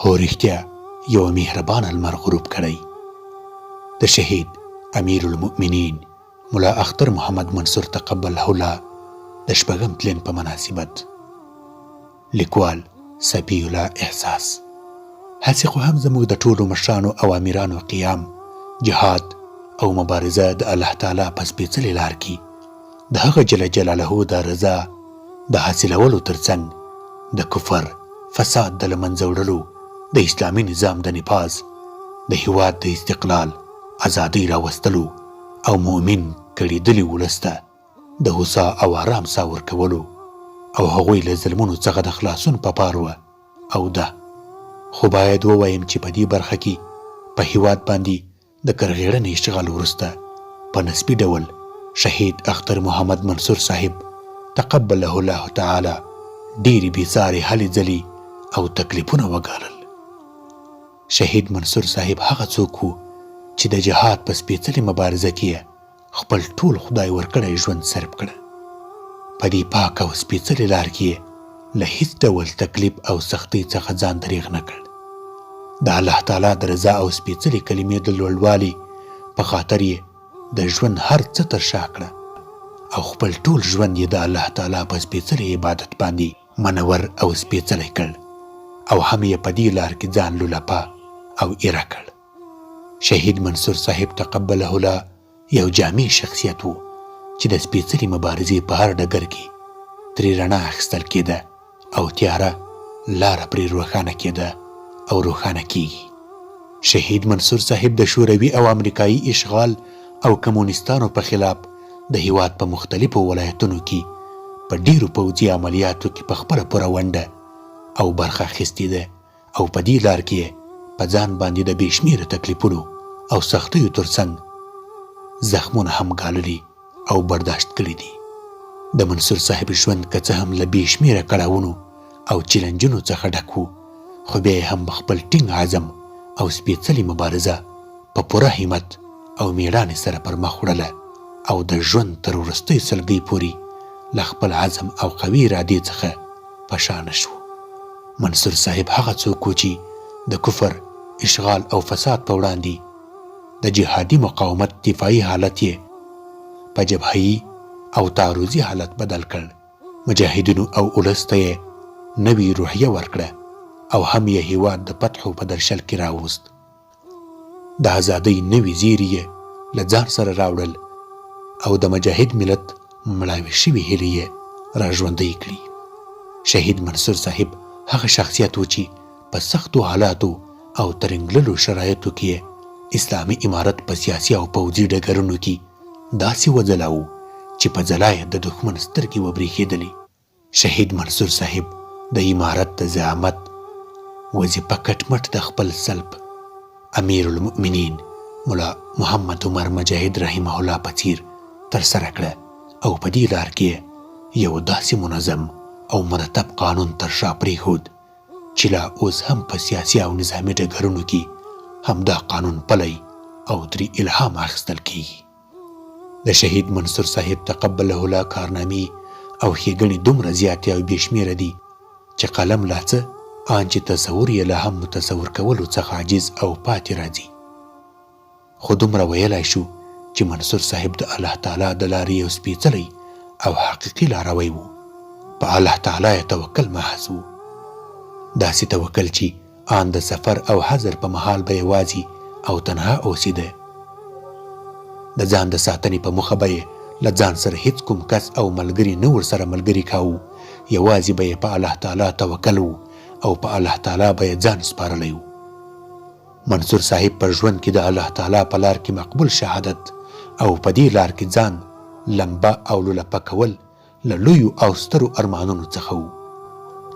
هو رښتیا یو مهربانه لمر غروب کړی. د شهید امیر المؤمنین ملا اختر محمد منصور تقبله الله د شپږم تلین په مناسبت. لیکوال صفی الله احساس. هسې خو هم زموږ د ټولو مشرانو او امیرانو قیام، جهاد او مبارزه د الله تعالی په سپېڅلې لار کې د هغه جل جلاله د رضا د حاصلولو ترڅنګ د کفر فساد د له منځه وړلو، د اسلامي نظام د نفاذ، د هیواد د استقلال ازادۍ راوستلو او مؤمن کړېدلي ولس ته د هوسا او آرام ساه ورکولو او هغوی له ظلمونو څخه د خلاصون په پار وه. او ده خو باید ووایم چې په دې برخه کې په هیواد باندې د کرغېړنې اشتغال وروسته په نسبي ډول شهید اختر محمد منصور صاحب تقبله الله تعالی ډېرې بېسارې هلې ځلې او تکلیفونه وګالل. شهید منصور صاحب هغه څوک و چې د جهاد په سپېڅلې مبارزه کې خپل ټول خدای ورکړی ژوند صرف کړه. په دې پاک او سپېڅلې لار کې له هیڅ ډول تکلیف او سختۍ څخه ځان دریغ نه کړ. د الله تعالی د رضا او سپېڅلې کلمې د لوړوالي په خاطر یې د ژوند هر څه تر شا کړه او خپل ټول ژوند یې د الله تعالی په سپېڅلې عبادت باندې منور او سپېڅلی کړ او هم یې په دې لار کې ځان لولپه او ایره کړ. شهید منصور صاحب تقبله الله یو جامع شخصیت و چې د سپېڅلې مبارزې په هر ډګر کې ترې رڼا اخیستل کېده او تیاره لاره پرې روښانه کېده او روښانه کېږي. شهید منصور صاحب د شوروي او امریکایي اشغال او کمونیستانو په خلاف د هیواد په مختلفو ولایتونو کې په ډیرو پوځي عملیاتو کې په خپله پوره ونډه او برخه اخیستې ده او په دې لار کې په ځان باندې د بې شمېره تکلیفونو او سختیو ترڅنګ زخمونه هم ګاللي او برداشت کړي دي. د منصور صاحب ژوند که څه هم له بې شمېره کړاوونو او چیلنجونو څخه ډک و، خو بیا یې هم خپل ټینګ عزم او سپېڅلې مبارزه په پوره همت او میړانې سره پر مخ وړله او د ژوند تر وروستۍ سلګۍ پورې له خپل عزم او قوي ارادې څخه په شا نه شو. منصور صاحب هغه څوک و چې د کفر، اشغال او فساد په وړاندې د جهادي مقاومت دفاعي حالت یې په جبههي او تعرضي حالت بدل کړ. مجاهدینو او ولس ته یې نوې روحیه ورکړه او هم یې هیواد د فتحو په درشل کې راوست. د ازادۍ نوې زیري یې له ځان سره راوړل او د مجاهد ملت مړاوې شوي هیلې یې را ژوندۍ کړي. شهید منصور صاحب هغه شخصیت و چې په سختو حالاتو او ترنګللو شرایطو کې اسلامي امارت په سیاسي او پوځي ډګرونو کې داسې وځلاوه چې په ځلا یې د دښمن سترګې وبرېښېدلې. شهید منصور صاحب د امارت د زعامت وظیفه کټ مټ د خپل سلب امیر المؤمنین ملا محمد عمر مجاهد رحمه الله په څیر ترسره کړه او په دې لار کې یو داسې منظم او مرتب قانون تر شا پرېښود چې لا اوس هم په سیاسي او نظامي ډګرونو کې همدا قانون پلی او ترې الهام اخیستل کېږي. د شهید منصور صاحب تقبله الله کارنامې او ښېګڼې دومره زیاتې او بې شمېره دي چې قلم لا څه آن چې تصور یې لا هم متصور کولو څخه عاجز او پاتې راځي. خو دومره ویلی شو چې منصور صاحب د الله تعالی د لارې یو سپېڅلی او حقیقي لاروی و. په الله تعالی یې توکل محض و، داسې توکل چې آن د سفر او حضر په مهال به یوازې او تنها اوسېده. د ځان د ساتنې په موخه به یې له ځان سره هیڅ کوم کس او ملګري نه ورسره ملګري کاوه، یوازې به یې په الله تعالی توکل و او په الله تعالی به یې ځان سپارلی و. منصور صاحب پر ژوند کې د الله تعالی په لار کې مقبول شهادت او په دې لار کې ځان لمبه او لولپه کول له لویو او سترو ارمانونو څخه و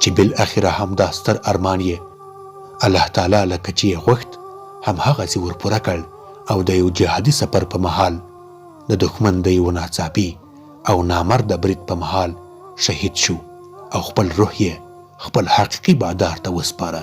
چې بالاخره همدا ستر ارمان یې الله تعالی لکه چې یې غوښت همهغسې ورپوره کړ او د یو جهادي سفر په مهال د دښمن د یو ناڅاپي او نامرده برید په مهال شهید شو او خپل روح یې خپل حقیقي بادار ته وسپاره.